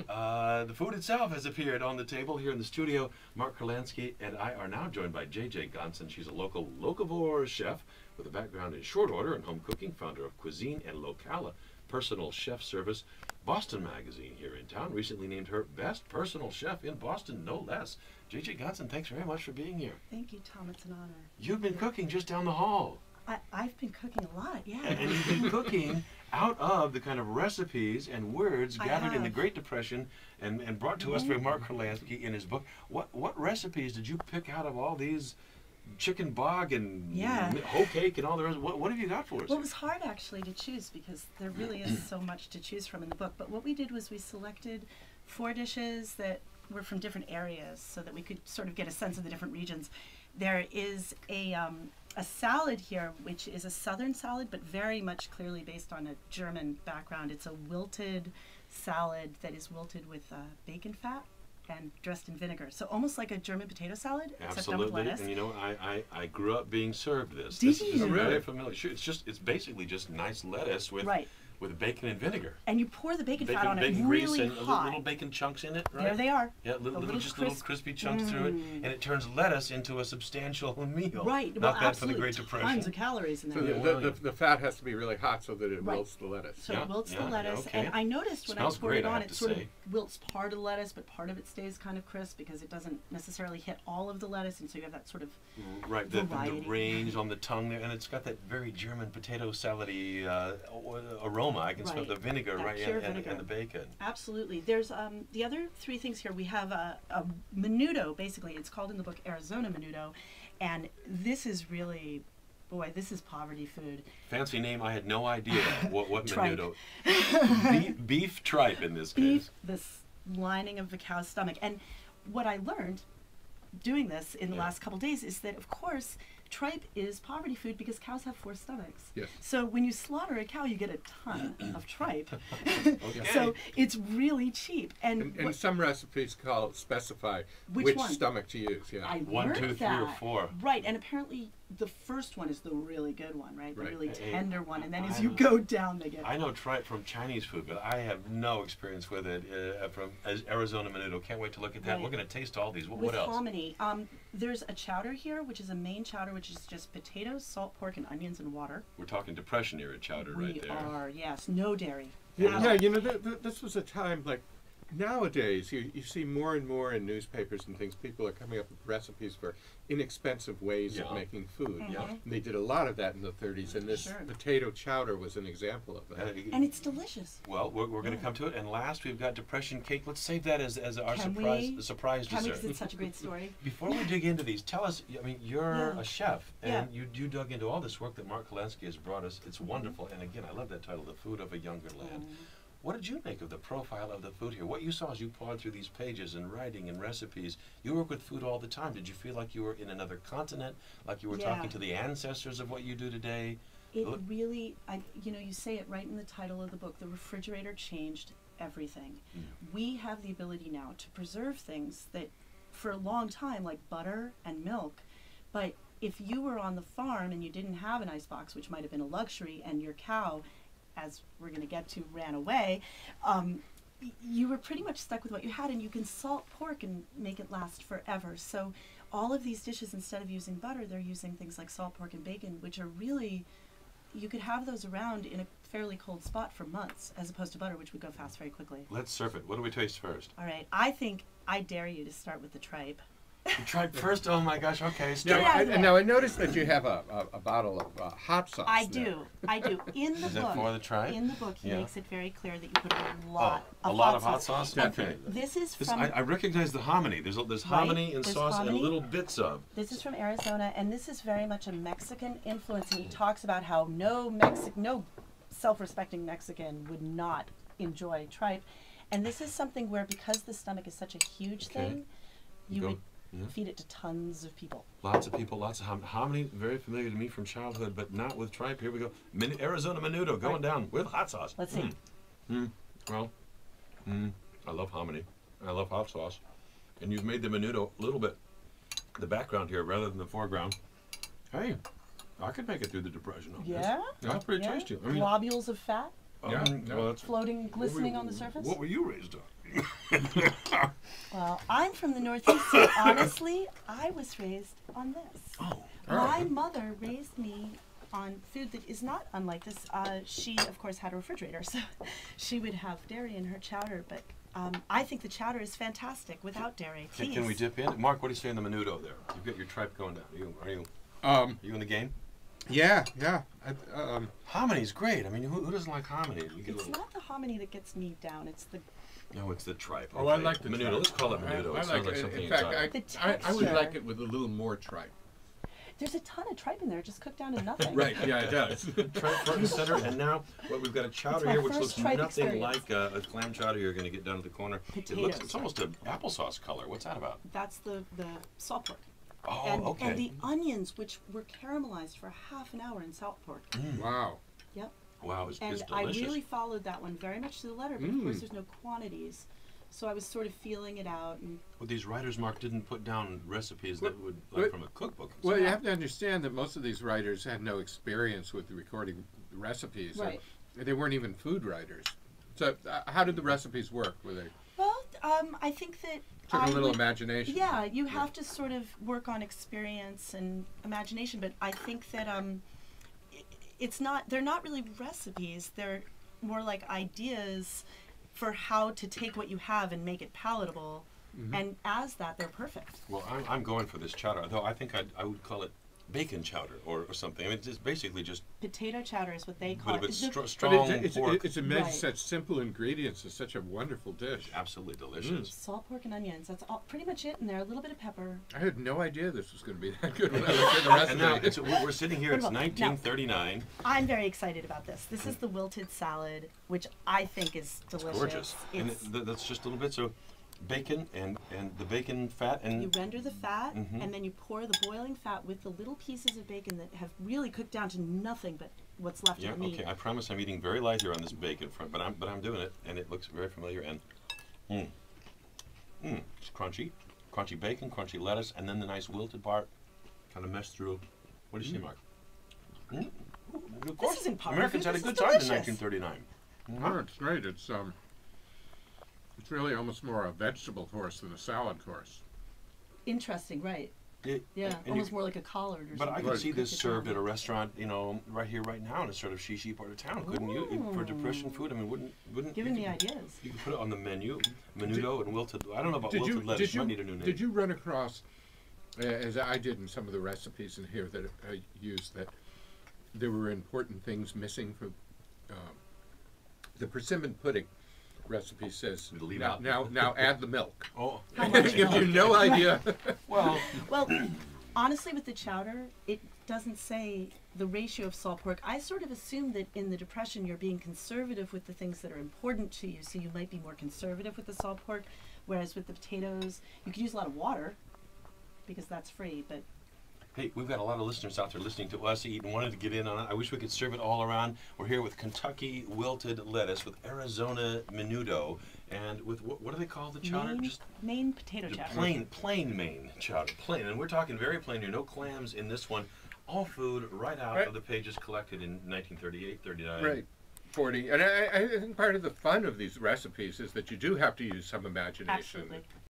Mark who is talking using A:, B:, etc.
A: The food itself has appeared on the table here in the studio. Mark Kurlansky and I are now joined by JJ Gonson. She's a local locavore chef with a background in short order and home cooking, founder of Cuisine and Locale, personal chef service. Boston Magazine here in town recently named her best personal chef in Boston, no less. JJ Gonson, thanks very much for being here.
B: Thank you, Tom. It's an honor.
A: You've been cooking just down the hall.
B: I've been cooking a lot, yeah.
A: And you've been cooking out of the kind of recipes and words gathered in the Great Depression and brought to us by Mark Kurlansky in his book. What recipes did you pick out of all these? Chicken bog and hoe cake and all the rest. What have you got for us?
B: Well, it was hard actually to choose because there really is so much to choose from in the book. But what we did was we selected 4 dishes that were from different areas so that we could sort of get a sense of the different regions. There is a salad here, which is a southern salad, but very much clearly based on a German background. It's a wilted salad that is wilted with bacon fat and dressed in vinegar. So almost like a German potato salad, except not with lettuce.
A: And you know, I grew up being served this.
B: Did
A: this
B: you?
A: is very familiar. Sure, it's basically just nice lettuce with bacon and vinegar.
B: And you pour the bacon fat on it
A: bacon
B: really
A: grease and
B: hot.
A: little bacon chunks in it, right?
B: There they are.
A: Yeah, little crispy chunks through it, and it turns lettuce into a substantial meal.
B: Right.
A: Not
B: well,
A: bad for the Great Depression.
B: Tons of calories in
C: So
B: there.
C: the fat has to be really hot so that it wilts the lettuce.
B: So it wilts the lettuce,
A: okay.
B: and I noticed when I
A: Smells
B: poured
A: great,
B: it
A: I
B: on,
A: have
B: it
A: to
B: sort of
A: say.
B: wilts part of the lettuce, but part of it stays kind of crisp because it doesn't necessarily hit all of the lettuce, and so you have that sort of
A: the
B: variety.
A: range on the tongue there, and it's got that very German potato salad-y aroma. I can smell the vinegar,
B: that pure vinegar.
A: And the bacon.
B: Absolutely. There's the other 3 things here. We have a menudo, basically. It's called in the book Arizona menudo, and this is really, boy, this is poverty food.
A: Fancy name. I had no idea what
B: Tripe.
A: menudo. Beef tripe in this case.
B: This lining of the cow's stomach. And what I learned doing this in the last couple days is that, of course, tripe is poverty food because cows have 4 stomachs.
C: Yes.
B: So when you slaughter a cow, you get a ton of tripe.
A: Okay.
B: So it's really cheap. And
C: some recipes specify
B: which
C: stomach to use. Yeah.
B: I
A: 1, 2, 3, or 4.
B: Right, and apparently the first one is the really good one, right? The really tender one, and then as
A: I
B: you go down, they get.
A: I know tripe from Chinese food, but I have no experience with it from Arizona menudo. Can't wait to look at that.
B: Right.
A: We're going to taste all these. What
B: With
A: else?
B: hominy, there's a chowder here, which is a main chowder, which is just potatoes, salt pork, and onions and water.
A: We're talking Depression era chowder right there.
B: We are, yes, no dairy.
C: Yeah, you know, this was a time like nowadays you see more and more in newspapers and things, people are coming up with recipes for inexpensive ways of making food. And they did a lot of that in the 30s, and this potato chowder was an example of that.
B: And it's delicious.
A: Well, we're going to come to it. And last, we've got Depression cake. Let's save that as our surprise dessert.
B: Because it's such a great story.
A: Before we dig into these, tell us, I mean, you're a chef, and you dug into all this work that Mark Kurlansky has brought us. It's wonderful. And again, I love that title, The Food of a Younger Land. What did you make of the profile of the food here? What you saw as you pawed through these pages and writing and recipes, you work with food all the time. Did you feel like you were in another continent, like you were talking to the ancestors of what you do today?
B: It really, you know, you say it right in the title of the book, the refrigerator changed everything. We have the ability now to preserve things that for a long time, like butter and milk, but if you were on the farm and you didn't have an icebox, which might have been a luxury, and your cow, as we're going to get to, ran away, you were pretty much stuck with what you had, and you can salt pork and make it last forever. So all of these dishes, instead of using butter, they're using things like salt pork and bacon, which are really, you could have those around in a fairly cold spot for months, as opposed to butter, which would go fast very quickly.
A: Let's serve it. What do we taste first?
B: All right, I dare you to start with the tripe.
A: You tried first? Oh my gosh, okay.
C: And now I noticed that you have a bottle of hot sauce.
B: I do. In the book.
A: Is that for the tripe?
B: In the book, he makes it very clear that you put a lot of
A: hot sauce?
C: Okay.
B: This is from...
A: I recognize the hominy. There's hominy and sauce and little bits of.
B: This is from Arizona, and this is very much a Mexican influence, and he talks about how no self-respecting Mexican would not enjoy tripe. And this is something where, because the stomach is such a huge thing, you would feed it to tons of people.
A: Lots of people, lots of hominy, very familiar to me from childhood, but not with tripe. Here we go. Arizona menudo going down with hot sauce.
B: Let's see.
A: Well, I love hominy. I love hot sauce. And you've made the menudo a little bit the background here rather than the foreground. Hey, I could make it through the Depression on this.
B: Yeah?
A: That's pretty tasty. I mean,
B: globules of fat.
C: Yeah.
A: Well, that's
B: floating, glistening on the surface.
A: What were you raised on?
B: Well, I'm from the Northeast, so honestly, I was raised on this.
A: Oh.
B: My mother raised me on food that is not unlike this. She, of course, had a refrigerator, so she would have dairy in her chowder, but I think the chowder is fantastic without dairy. Please.
A: Can we dip in? Mark, what do you say in the menudo there? You've got your tripe going down. Are you in the game?
C: Yeah.
A: Homony's great. I mean, who doesn't like hominy?
B: It's not the hominy that gets me down. It's the...
A: No, it's the tripe.
C: Oh, I like the
A: menudo.
C: tripe.
A: Let's call it menudo.
C: I
A: It sounds
C: like
A: like
C: it.
A: something
C: In fact,
A: exotic.
C: I would like it with a little more tripe.
B: There's a ton of tripe in there, just cooked down to nothing.
C: Right, yeah, it does.
A: Tripe front and center, and now we've got a chowder
B: my
A: here which
B: first
A: looks
B: tripe
A: nothing
B: experience.
A: like a clam chowder you're going to get down at the corner.
B: Potatoes.
A: It's almost an applesauce color. What's that about?
B: That's the salt pork.
A: Oh, okay.
B: And the onions, which were caramelized for half an hour in salt pork.
C: Wow.
B: Yep.
A: Wow, it's
B: And
A: delicious.
B: I really followed that one very much to the letter, but of course there's no quantities. So I was sort of feeling it out. And
A: Well, these writers, Mark, didn't put down recipes that would, like from a cookbook. and
C: Well,
A: stuff.
C: you have to understand that most of these writers had no experience with recording recipes.
B: Right.
C: They weren't even food writers. So how did the recipes work? Were they
B: well, I think that
C: took
B: I
C: a little
B: would-
C: imagination?
B: Yeah, you have to sort of work on experience and imagination, but I think that it's not. They're not really recipes. They're more like ideas for how to take what you have and make it palatable. And as that, they're perfect.
A: Well, I'm going for this chowder, though I think I would call it bacon chowder or something. I mean, it's basically just
B: Potato chowder is what they call
A: but
B: it.
A: it's
B: The-
A: strong
C: But
A: pork.
C: it's amazing.
B: Right.
C: Such simple ingredients. It's such a wonderful dish.
A: Absolutely delicious.
B: Salt pork and onions. That's all, pretty much it in there. A little bit of pepper.
C: I had no idea this was going to be that good when I looked at the recipe.
A: And now we're sitting here. It's
B: What about-
A: 1939.
B: I'm very excited about this. This is the wilted salad, which I think is delicious.
A: Gorgeous. And
B: It's-
A: that's just a little bit. So bacon and the bacon fat
B: You
A: and
B: render the fat,
A: Mhm.
B: and then you pour the boiling fat with the little pieces of bacon that have really cooked down to nothing but what's left
A: yeah.
B: of the meat.
A: Okay, I promise I'm eating very light here on this bacon front, but I'm doing it, and it looks very familiar. And it's crunchy bacon, crunchy lettuce, and then the nice wilted part kind of meshed through. What do you say, Mark? Of course,
B: isn't part of
A: Americans
B: it.
A: had a
B: This
A: good
B: is
A: time in
B: delicious.
A: 1939.
C: No, it's great. It's really almost more a vegetable course than a salad course.
B: Interesting, right?
A: It-
B: Yeah,
A: and you-
B: almost more like a collard or
A: But I
B: something.
A: could see this
B: Cooked it
A: served
B: down.
A: at a restaurant, right here, right now, in a sort of shishi part of town, couldn't you? For depression food, I mean, wouldn't
B: Giving
A: you
B: me
A: could-
B: ideas.
A: You could put it on the menu, menudo and wilted. I don't know about
C: Did
A: wilted
C: you
A: lettuce. Might need a new name.
C: did you run across, as I did in some of the recipes in here that I used, that there were important things missing from the persimmon pudding recipe says
A: Leave
C: now,
A: out.
C: now add the milk.
A: Oh,
B: How much
C: Gives you
B: milk?
C: no idea.
A: well,
B: Well, honestly, with the chowder, it doesn't say the ratio of salt pork. I sort of assume that in the Depression you're being conservative with the things that are important to you, so you might be more conservative with the salt pork, whereas with the potatoes, you could use a lot of water because that's free, but
A: hey, we've got a lot of listeners out there listening to us eat and wanted to get in on it. I wish we could serve it all around. We're here with Kentucky wilted lettuce, with Arizona menudo, and with what do they call the chowder?
B: Maine potato
A: The
B: chowder.
A: plain Maine chowder, plain, and we're talking very plain here. No clams in this one. All food right out
C: Right.
A: of the pages collected in 1938, 39.
C: Right. 40. And I think part of the fun of these recipes is that you do have to use some imagination.
B: Absolutely.